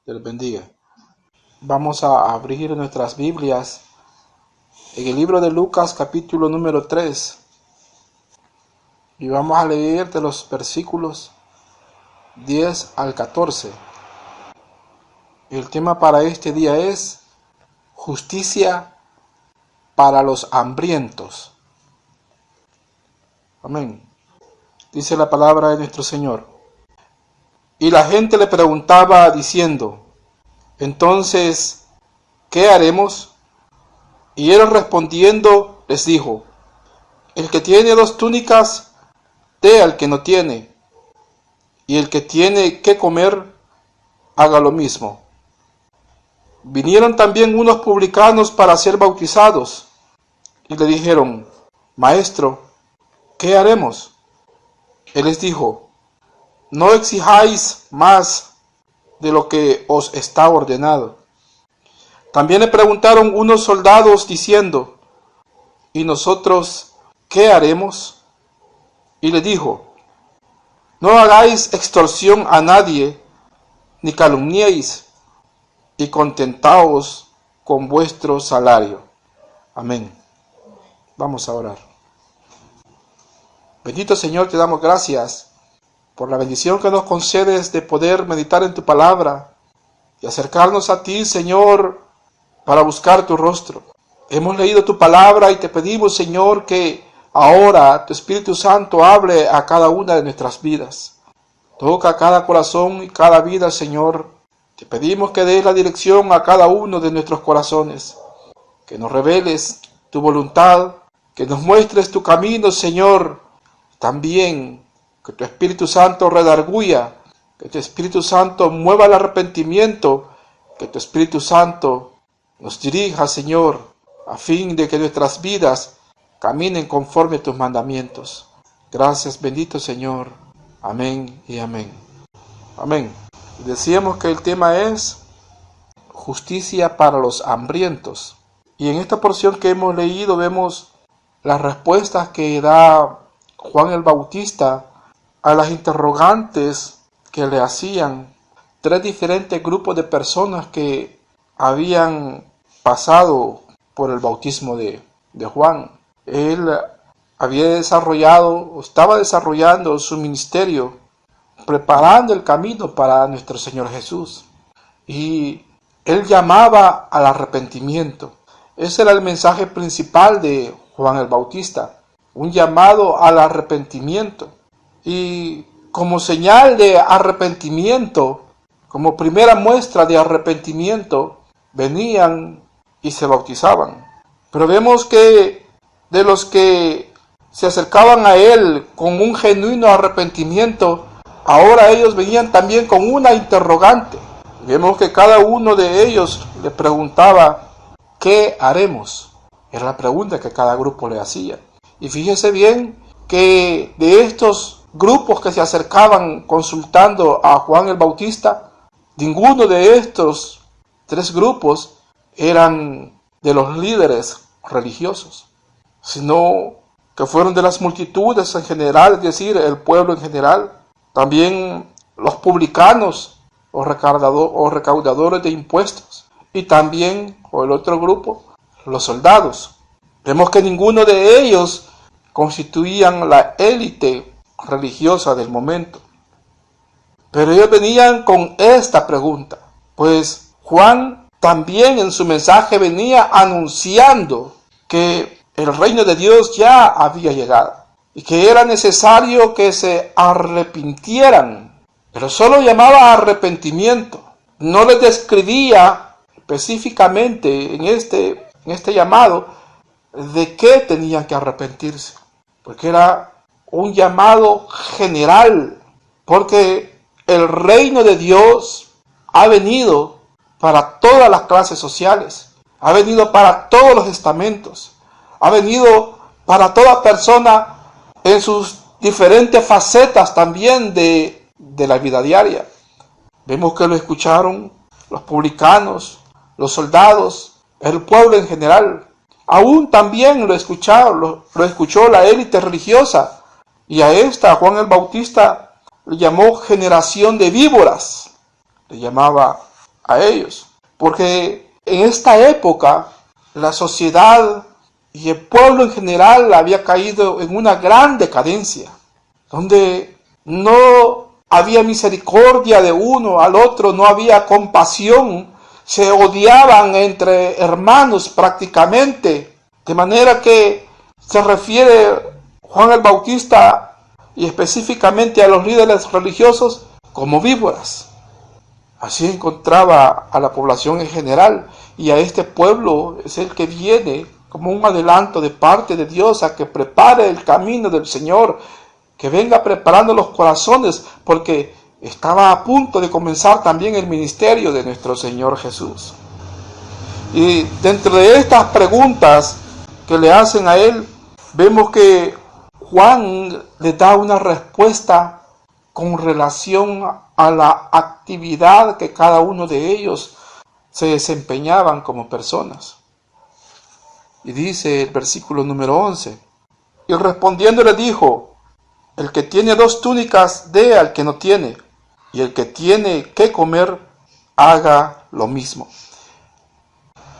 Dios les bendiga. Vamos a abrir nuestras Biblias en el libro de Lucas, capítulo número 3. Y vamos a leer de los versículos 10 al 14. El tema para este día es justicia para los hambrientos. Amén. Dice la palabra de nuestro Señor. Y la gente le preguntaba diciendo: entonces, ¿qué haremos? Y él respondiendo les dijo: el que tiene 2 túnicas, dé al que no tiene, y el que tiene que comer, haga lo mismo. Vinieron también unos publicanos para ser bautizados, y le dijeron: Maestro, ¿qué haremos? Él les dijo: no exijáis más de lo que os está ordenado. También le preguntaron unos soldados diciendo: ¿y nosotros qué haremos? Y le dijo: no hagáis extorsión a nadie, ni calumniéis, y contentaos con vuestro salario. Amén. Vamos a orar. Bendito Señor, te damos gracias por la bendición que nos concedes de poder meditar en tu palabra y acercarnos a ti, Señor, para buscar tu rostro. Hemos leído tu palabra y te pedimos, Señor, que ahora tu Espíritu Santo hable a cada una de nuestras vidas. Toca cada corazón y cada vida, Señor. Te pedimos que des la dirección a cada uno de nuestros corazones, que nos reveles tu voluntad, que nos muestres tu camino, Señor. También que tu Espíritu Santo redarguya, que tu Espíritu Santo mueva el arrepentimiento, que tu Espíritu Santo nos dirija, Señor, a fin de que nuestras vidas caminen conforme a tus mandamientos. Gracias, bendito Señor. Amén y amén. Amén. Decíamos que el tema es justicia para los hambrientos. Y en esta porción que hemos leído vemos las respuestas que da Juan el Bautista a las interrogantes que le hacían 3 diferentes grupos de personas que habían pasado por el bautismo de Juan. Él estaba desarrollando su ministerio, preparando el camino para nuestro Señor Jesús. Y él llamaba al arrepentimiento. Ese era el mensaje principal de Juan el Bautista, un llamado al arrepentimiento. Y como señal de arrepentimiento, como primera muestra de arrepentimiento, venían y se bautizaban. Pero vemos que de los que se acercaban a él con un genuino arrepentimiento, ahora ellos venían también con una interrogante. Vemos que cada uno de ellos le preguntaba: ¿qué haremos? Era la pregunta que cada grupo le hacía. Y fíjese bien que de estos grupos que se acercaban consultando a Juan el Bautista, ninguno de estos 3 grupos eran de los líderes religiosos, sino que fueron de las multitudes en general, es decir, el pueblo en general. También los publicanos o recaudadores de impuestos, y también, o el otro grupo, los soldados. Vemos que ninguno de ellos constituían la élite religiosa del momento. Pero ellos venían con esta pregunta, pues Juan también en su mensaje venía anunciando que el reino de Dios ya había llegado y que era necesario que se arrepintieran, pero solo llamaba arrepentimiento. No les describía específicamente en este llamado de qué tenían que arrepentirse, porque era un llamado general, porque el reino de Dios ha venido para todas las clases sociales, ha venido para todos los estamentos, ha venido para toda persona en sus diferentes facetas también de la vida diaria. Vemos que lo escucharon los publicanos, los soldados, el pueblo en general. Aún también lo escuchó la élite religiosa, y a esta Juan el Bautista le llamó generación de víboras, le llamaba a ellos. Porque en esta época la sociedad y el pueblo en general había caído en una gran decadencia, donde no había misericordia de uno al otro, no había compasión, se odiaban entre hermanos prácticamente, de manera que se refiere Juan el Bautista y específicamente a los líderes religiosos como víboras. Así encontraba a la población en general, y a este pueblo es el que viene como un adelanto de parte de Dios a que prepare el camino del Señor, que venga preparando los corazones, porque estaba a punto de comenzar también el ministerio de nuestro Señor Jesús. Y dentro de estas preguntas que le hacen a él, vemos que Juan le da una respuesta con relación a la actividad que cada uno de ellos se desempeñaban como personas. Y dice el versículo número 11, y respondiendo le dijo, el que tiene 2 túnicas dé al que no tiene, y el que tiene que comer haga lo mismo.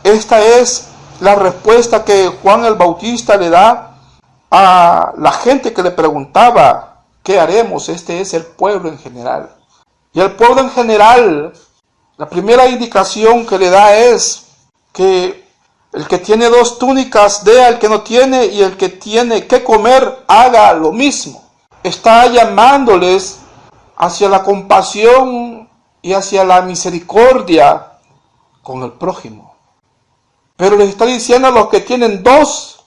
Esta es la respuesta que Juan el Bautista le da a la gente que le preguntaba, ¿qué haremos? Este es el pueblo en general. Y el pueblo en general, la primera indicación que le da es que el que tiene 2 túnicas dé al que no tiene, y el que tiene que comer haga lo mismo. Está llamándoles hacia la compasión y hacia la misericordia con el prójimo. Pero les está diciendo a los que tienen 2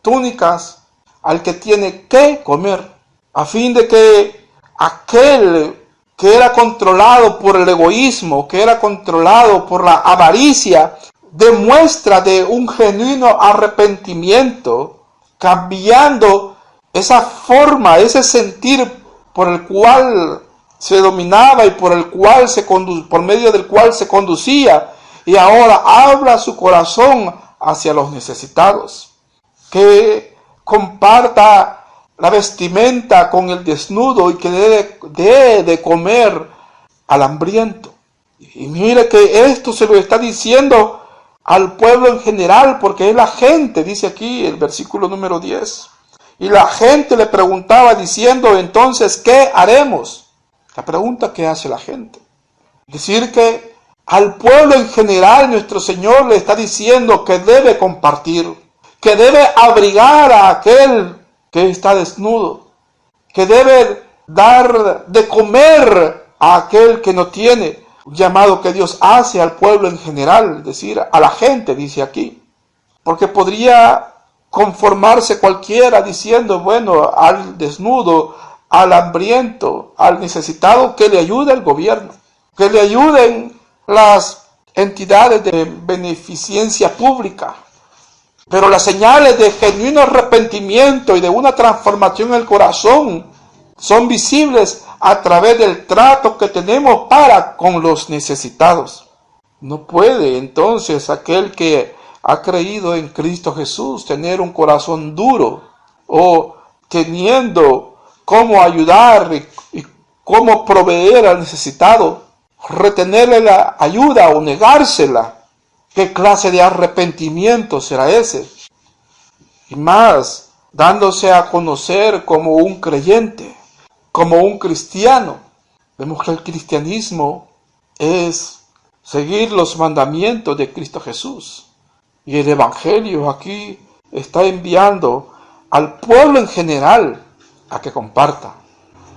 túnicas, al que tiene que comer, a fin de que aquel que era controlado por el egoísmo, que era controlado por la avaricia, demuestra de un genuino arrepentimiento, cambiando esa forma, ese sentir por el cual se dominaba y por medio del cual se conducía, y ahora habla su corazón hacia los necesitados, que comparta la vestimenta con el desnudo y que dé de comer al hambriento. Y mire que esto se lo está diciendo al pueblo en general, porque es la gente, dice aquí el versículo número 10. Y la gente le preguntaba diciendo, entonces, ¿qué haremos? La pregunta que hace la gente. Es decir, que al pueblo en general nuestro Señor le está diciendo que debe compartir, que debe abrigar a aquel que está desnudo, que debe dar de comer a aquel que no tiene. Un llamado que Dios hace al pueblo en general, es decir, a la gente, dice aquí. Porque podría conformarse cualquiera diciendo, bueno, al desnudo, al hambriento, al necesitado, que le ayude el gobierno, que le ayuden las entidades de beneficencia pública. Pero las señales de genuino arrepentimiento y de una transformación en el corazón son visibles a través del trato que tenemos para con los necesitados. No puede entonces aquel que ha creído en Cristo Jesús tener un corazón duro, o teniendo cómo ayudar y cómo proveer al necesitado, retenerle la ayuda o negársela. ¿Qué clase de arrepentimiento será ese? Y más, dándose a conocer como un creyente, como un cristiano. Vemos que el cristianismo es seguir los mandamientos de Cristo Jesús. Y el Evangelio aquí está enviando al pueblo en general a que comparta,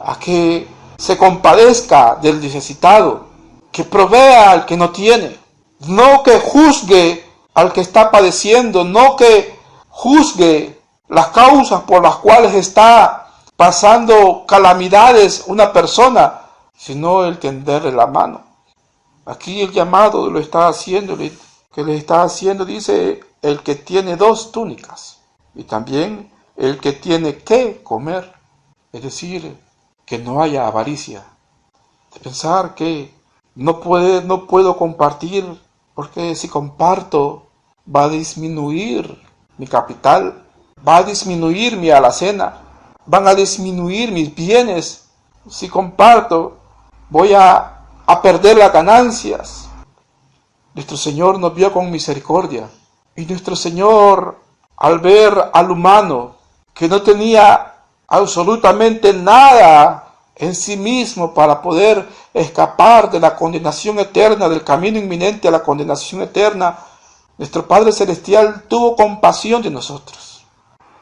a que se compadezca del necesitado, que provea al que no tiene, no que juzgue al que está padeciendo, no que juzgue las causas por las cuales está pasando calamidades una persona, sino el tenderle la mano. Aquí el llamado lo está haciendo, que le está haciendo, dice, el que tiene 2 túnicas, y también el que tiene que comer, es decir, que no haya avaricia, de pensar que no puedo compartir, porque si comparto va a disminuir mi capital, va a disminuir mi alacena, van a disminuir mis bienes. Si comparto voy a perder las ganancias. nuestro Señor nos vio con misericordia. Y nuestro Señor, al ver al humano que no tenía absolutamente nada en sí mismo para poder escapar de la condenación eterna, del camino inminente a la condenación eterna, nuestro Padre Celestial tuvo compasión de nosotros.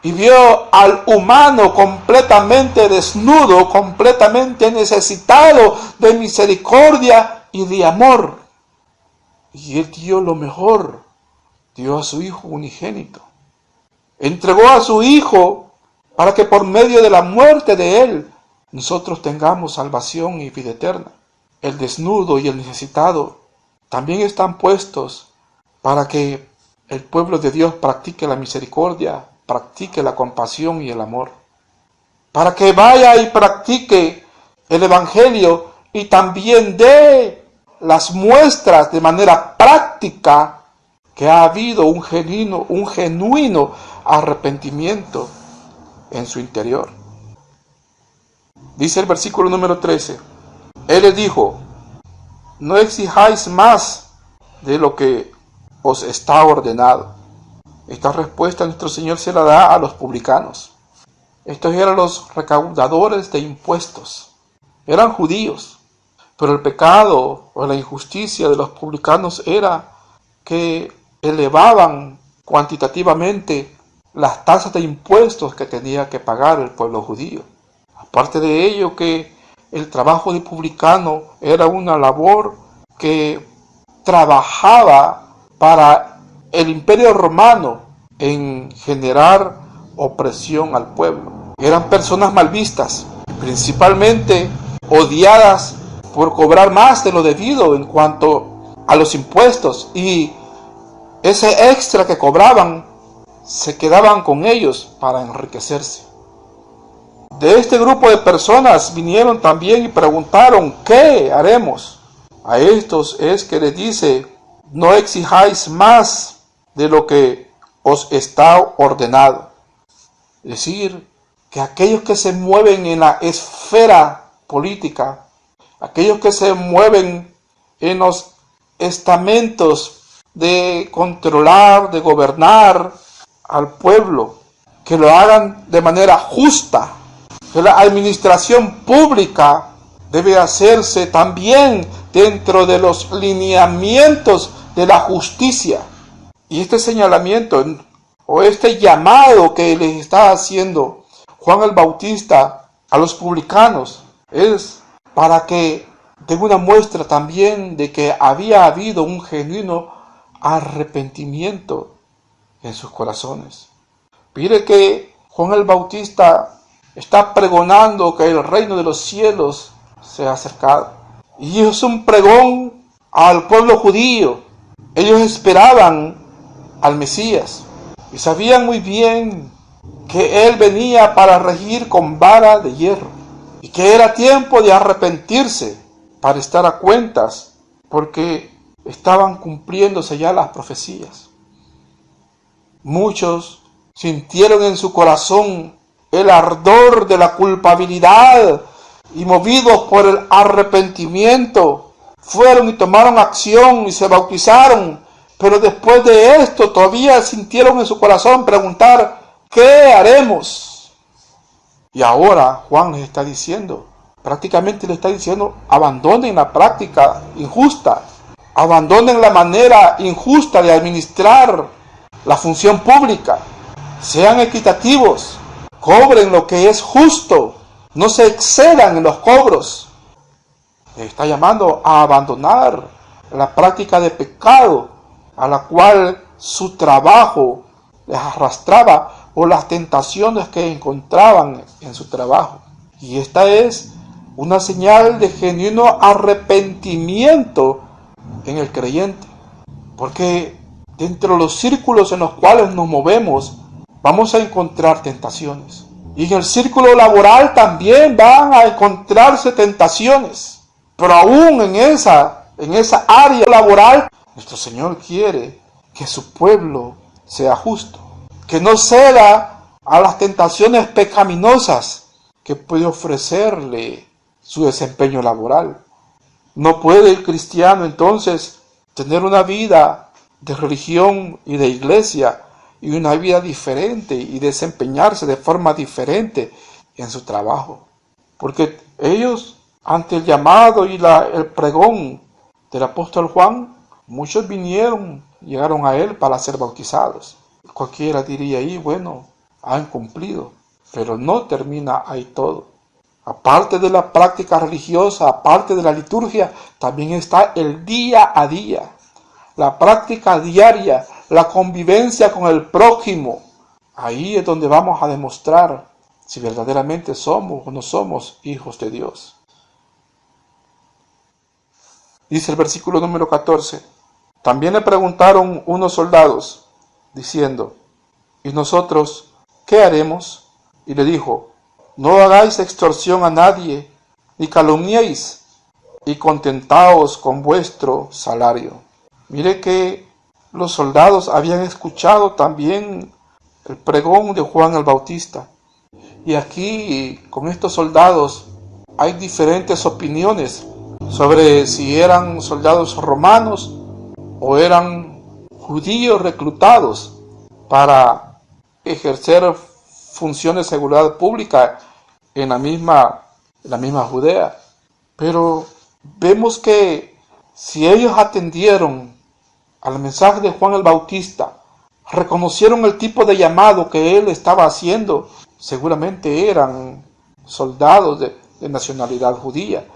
Y vio al humano completamente desnudo, completamente necesitado de misericordia y de amor. Y Él dio lo mejor, dio a su Hijo unigénito. Entregó a su Hijo para que por medio de la muerte de Él nosotros tengamos salvación y vida eterna. El desnudo y el necesitado también están puestos para que el pueblo de Dios practique la misericordia, practique la compasión y el amor. Para que vaya y practique el Evangelio y también dé las muestras de manera práctica que ha habido un genuino arrepentimiento en su interior. Dice el versículo número 13. Él les dijo: no exijáis más de lo que os está ordenado. Esta respuesta nuestro Señor se la da a los publicanos. Estos eran los recaudadores de impuestos. Eran judíos. Pero el pecado o la injusticia de los publicanos era que elevaban cuantitativamente las tasas de impuestos que tenía que pagar el pueblo judío. Aparte de ello, que el trabajo de publicano era una labor que trabajaba para el Imperio Romano en generar opresión al pueblo. Eran personas mal vistas, principalmente odiadas por cobrar más de lo debido en cuanto a los impuestos, y ese extra que cobraban se quedaban con ellos para enriquecerse. De este grupo de personas vinieron también y preguntaron: ¿qué haremos? A estos es que les dice: no exijáis más de lo que os está ordenado. Es decir, que aquellos que se mueven en la esfera política, aquellos que se mueven en los estamentos de controlar, de gobernar al pueblo, que lo hagan de manera justa, que la administración pública debe hacerse también dentro de los lineamientos de la justicia. Y este señalamiento o este llamado que les está haciendo Juan el Bautista a los publicanos es para que den una muestra también de que había habido un genuino arrepentimiento en sus corazones. Mire que Juan el Bautista está pregonando que el reino de los cielos se ha acercado. Y es un pregón al pueblo judío. Ellos esperaban al Mesías y sabían muy bien que Él venía para regir con vara de hierro y que era tiempo de arrepentirse para estar a cuentas, porque estaban cumpliéndose ya las profecías. Muchos sintieron en su corazón el ardor de la culpabilidad y, movidos por el arrepentimiento, fueron y tomaron acción y se bautizaron. Pero después de esto todavía sintieron en su corazón preguntar: ¿qué haremos? Y ahora Juan les está diciendo, prácticamente le está diciendo: abandonen la práctica injusta, abandonen la manera injusta de administrar la función pública, sean equitativos, cobren lo que es justo, no se excedan en los cobros. Les está llamando a abandonar la práctica de pecado a la cual su trabajo les arrastraba, o las tentaciones que encontraban en su trabajo. Y esta es una señal de genuino arrepentimiento en el creyente, porque dentro de los círculos en los cuales nos movemos vamos a encontrar tentaciones, y en el círculo laboral también van a encontrarse tentaciones, pero aún en esa área laboral nuestro Señor quiere que su pueblo sea justo, que no ceda a las tentaciones pecaminosas que puede ofrecerle su desempeño laboral. No puede el cristiano entonces tener una vida de religión y de iglesia y una vida diferente y desempeñarse de forma diferente en su trabajo. Porque ellos, ante el llamado y el pregón del apóstol Juan, muchos llegaron a él para ser bautizados. Cualquiera diría ahí, bueno, han cumplido, pero no termina ahí todo. Aparte de la práctica religiosa, aparte de la liturgia, también está el día a día, la práctica diaria, la convivencia con el prójimo. Ahí es donde vamos a demostrar si verdaderamente somos o no somos hijos de Dios. Dice el versículo número 14. También le preguntaron unos soldados, diciendo, ¿y nosotros qué haremos? Y le dijo, no hagáis extorsión a nadie, ni calumniéis, y contentaos con vuestro salario. Mire que los soldados habían escuchado también el pregón de Juan el Bautista. Y aquí, con estos soldados, hay diferentes opiniones sobre si eran soldados romanos o eran judíos reclutados para ejercer funciones de seguridad pública en la misma Judea. Pero vemos que si ellos atendieron al mensaje de Juan el Bautista, reconocieron el tipo de llamado que él estaba haciendo, seguramente eran soldados de nacionalidad judía,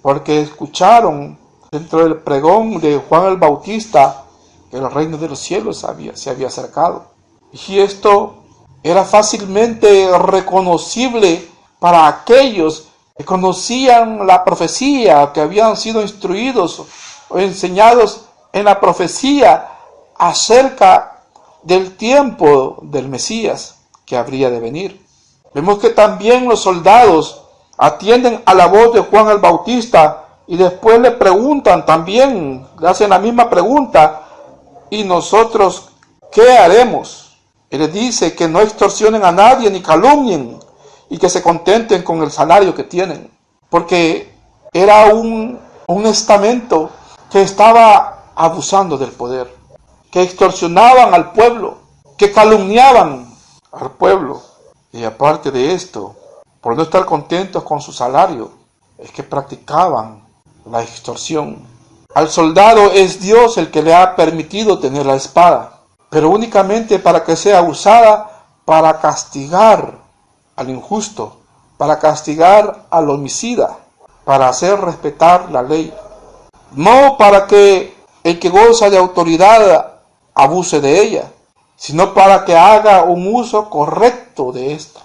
porque escucharon dentro del pregón de Juan el Bautista que el reino de los cielos se había acercado. Y esto era fácilmente reconocible para aquellos que conocían la profecía, que habían sido instruidos o enseñados en la profecía acerca del tiempo del Mesías que habría de venir. Vemos que también los soldados atienden a la voz de Juan el Bautista y después le preguntan también, le hacen la misma pregunta, ¿y nosotros qué haremos? Él les dice que no extorsionen a nadie ni calumnien y que se contenten con el salario que tienen, porque era un estamento que estaba abusando del poder, que extorsionaban al pueblo, que calumniaban al pueblo. Y aparte de esto, por no estar contentos con su salario, es que practicaban la extorsión. Al soldado es Dios el que le ha permitido tener la espada, pero únicamente para que sea usada para castigar al injusto, para castigar al homicida, para hacer respetar la ley. No para que el que goza de autoridad abuse de ella, sino para que haga un uso correcto de esta.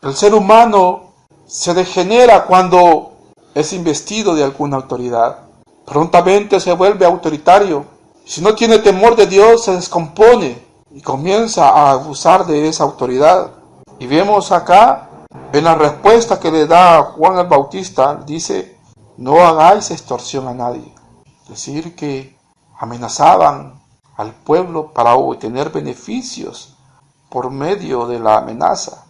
El ser humano se degenera cuando es investido de alguna autoridad. Prontamente se vuelve autoritario. Si no tiene temor de Dios, se descompone y comienza a abusar de esa autoridad. Y vemos acá, en la respuesta que le da Juan el Bautista, dice, no hagáis extorsión a nadie. Es decir, que amenazaban al pueblo para obtener beneficios por medio de la amenaza,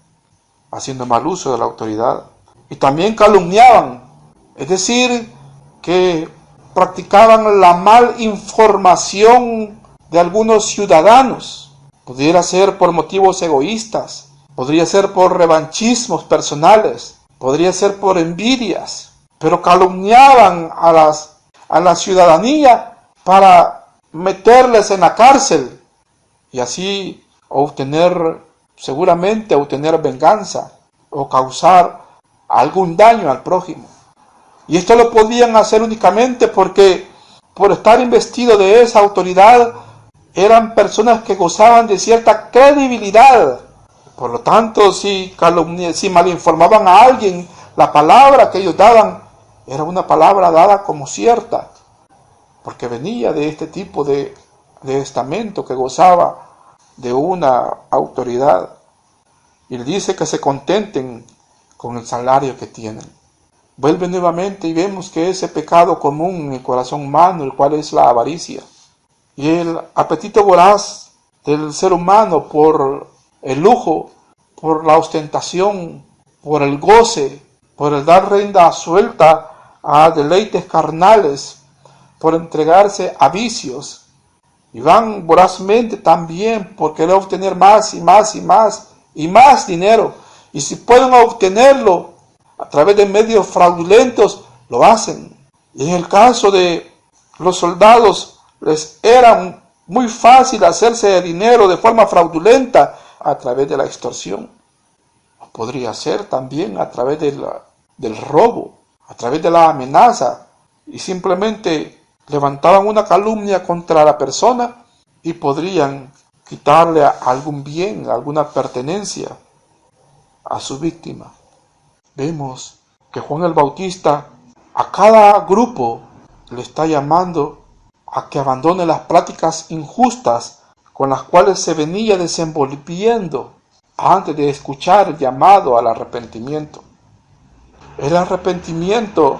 haciendo mal uso de la autoridad. Y también calumniaban, es decir, que practicaban la mal información de algunos ciudadanos. Pudiera ser por motivos egoístas, podría ser por revanchismos personales, podría ser por envidias, pero calumniaban a la ciudadanía para meterles en la cárcel y así seguramente obtener venganza o causar algún daño al prójimo. Y esto lo podían hacer únicamente porque por estar investido de esa autoridad eran personas que gozaban de cierta credibilidad. Por lo tanto, si malinformaban a alguien, la palabra que ellos daban era una palabra dada como cierta, porque venía de este tipo de estamento que gozaba de una autoridad. Y le dice que se contenten con el salario que tienen. Vuelve nuevamente y vemos que ese pecado común en el corazón humano, el cual es la avaricia, y el apetito voraz del ser humano por el lujo, por la ostentación, por el goce, por el dar rienda suelta a deleites carnales, por entregarse a vicios y van vorazmente también por querer obtener más y más y más y más dinero. Y si pueden obtenerlo a través de medios fraudulentos, lo hacen. Y en el caso de los soldados, les era muy fácil hacerse de dinero de forma fraudulenta a través de la extorsión. Podría ser también a través del robo, a través de la amenaza, y simplemente levantaban una calumnia contra la persona y podrían quitarle algún bien, alguna pertenencia a su víctima. Vemos que Juan el Bautista a cada grupo le está llamando a que abandone las prácticas injustas con las cuales se venía desenvolviendo antes de escuchar el llamado al arrepentimiento. El arrepentimiento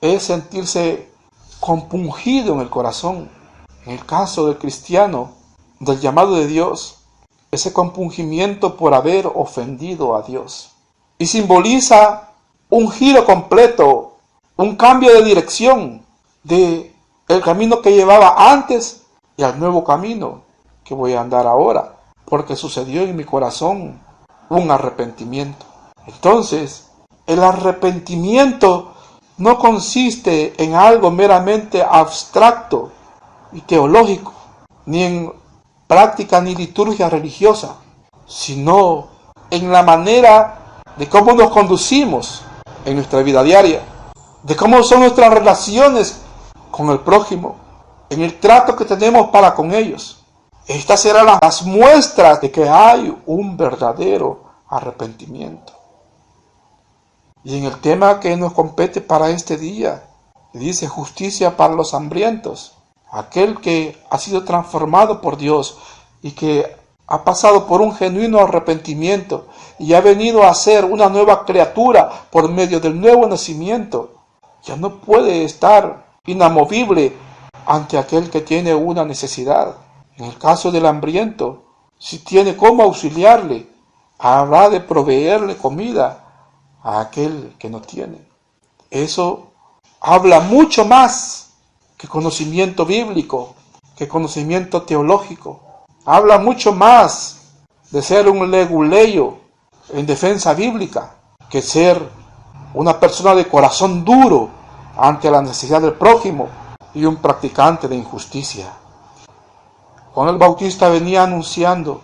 es sentirse compungido en el corazón. En el caso del cristiano, del llamado de Dios, ese compungimiento por haber ofendido a Dios. Y simboliza un giro completo, un cambio de dirección de el camino que llevaba antes y al nuevo camino que voy a andar ahora, porque sucedió en mi corazón un arrepentimiento. Entonces, el arrepentimiento no consiste en algo meramente abstracto y teológico, ni en práctica ni liturgia religiosa, sino en la manera de cómo nos conducimos en nuestra vida diaria, de cómo son nuestras relaciones con el prójimo, en el trato que tenemos para con ellos. Estas serán las muestras de que hay un verdadero arrepentimiento. Y en el tema que nos compete para este día, dice justicia para los hambrientos, aquel que ha sido transformado por Dios y que ha pasado por un genuino arrepentimiento y ha venido a ser una nueva criatura por medio del nuevo nacimiento, ya no puede estar inamovible ante aquel que tiene una necesidad. En el caso del hambriento, si tiene cómo auxiliarle, habrá de proveerle comida a aquel que no tiene. Eso habla mucho más que conocimiento bíblico, que conocimiento teológico. Habla mucho más de ser un leguleyo en defensa bíblica que ser una persona de corazón duro ante la necesidad del prójimo y un practicante de injusticia. Juan el Bautista venía anunciando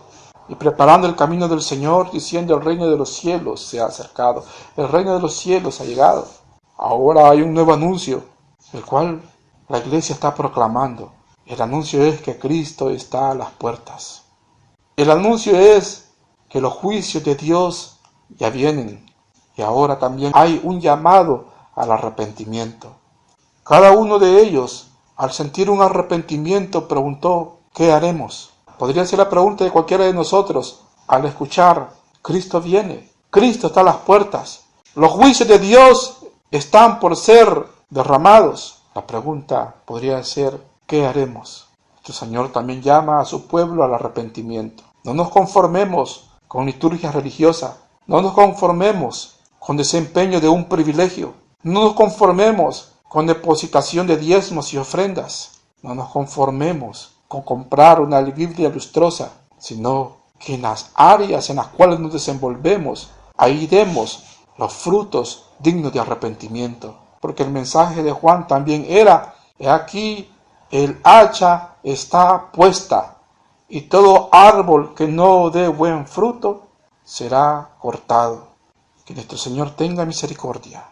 y preparando el camino del Señor, diciendo: el reino de los cielos se ha acercado, el reino de los cielos ha llegado. Ahora hay un nuevo anuncio, el cual la iglesia está proclamando. El anuncio es que Cristo está a las puertas. El anuncio es que los juicios de Dios ya vienen, y ahora también hay un llamado al arrepentimiento. Cada uno de ellos, al sentir un arrepentimiento, preguntó: ¿qué haremos? Podría ser la pregunta de cualquiera de nosotros al escuchar: Cristo viene, Cristo está a las puertas, los juicios de Dios están por ser derramados. La pregunta podría ser: ¿qué haremos? El Señor también llama a su pueblo al arrepentimiento. No nos conformemos con liturgia religiosa, no nos conformemos con desempeño de un privilegio, no nos conformemos con depositación de diezmos y ofrendas, no nos conformemos con comprar una Biblia lustrosa, sino que en las áreas en las cuales nos desenvolvemos, ahí demos los frutos dignos de arrepentimiento. Porque el mensaje de Juan también era: he aquí el hacha está puesta, y todo árbol que no dé buen fruto será cortado. Que nuestro Señor tenga misericordia,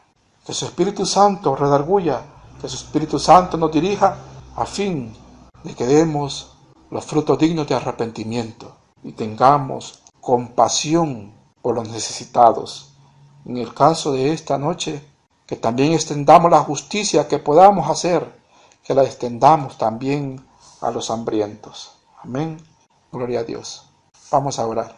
que su Espíritu Santo redarguya, que su Espíritu Santo nos dirija a fin de que demos los frutos dignos de arrepentimiento y tengamos compasión por los necesitados. En el caso de esta noche, que también extendamos la justicia que podamos hacer, que la extendamos también a los hambrientos. Amén. Gloria a Dios. Vamos a orar.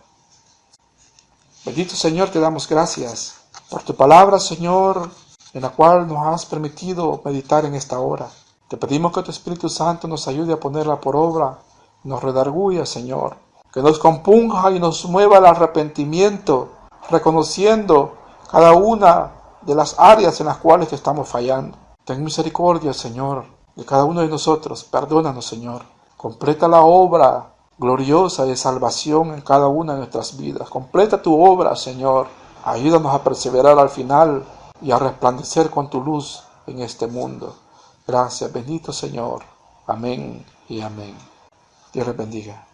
Bendito Señor, te damos gracias por tu palabra, Señor, en la cual nos has permitido meditar en esta hora. Te pedimos que tu Espíritu Santo nos ayude a ponerla por obra, nos redarguya, Señor, que nos compunja y nos mueva al arrepentimiento, reconociendo cada una de las áreas en las cuales te estamos fallando. Ten misericordia, Señor, de cada uno de nosotros. Perdónanos, Señor. Completa la obra gloriosa de salvación en cada una de nuestras vidas. Completa tu obra, Señor. Ayúdanos a perseverar al final y a resplandecer con tu luz en este mundo. Gracias, bendito Señor. Amén y amén. Dios les bendiga.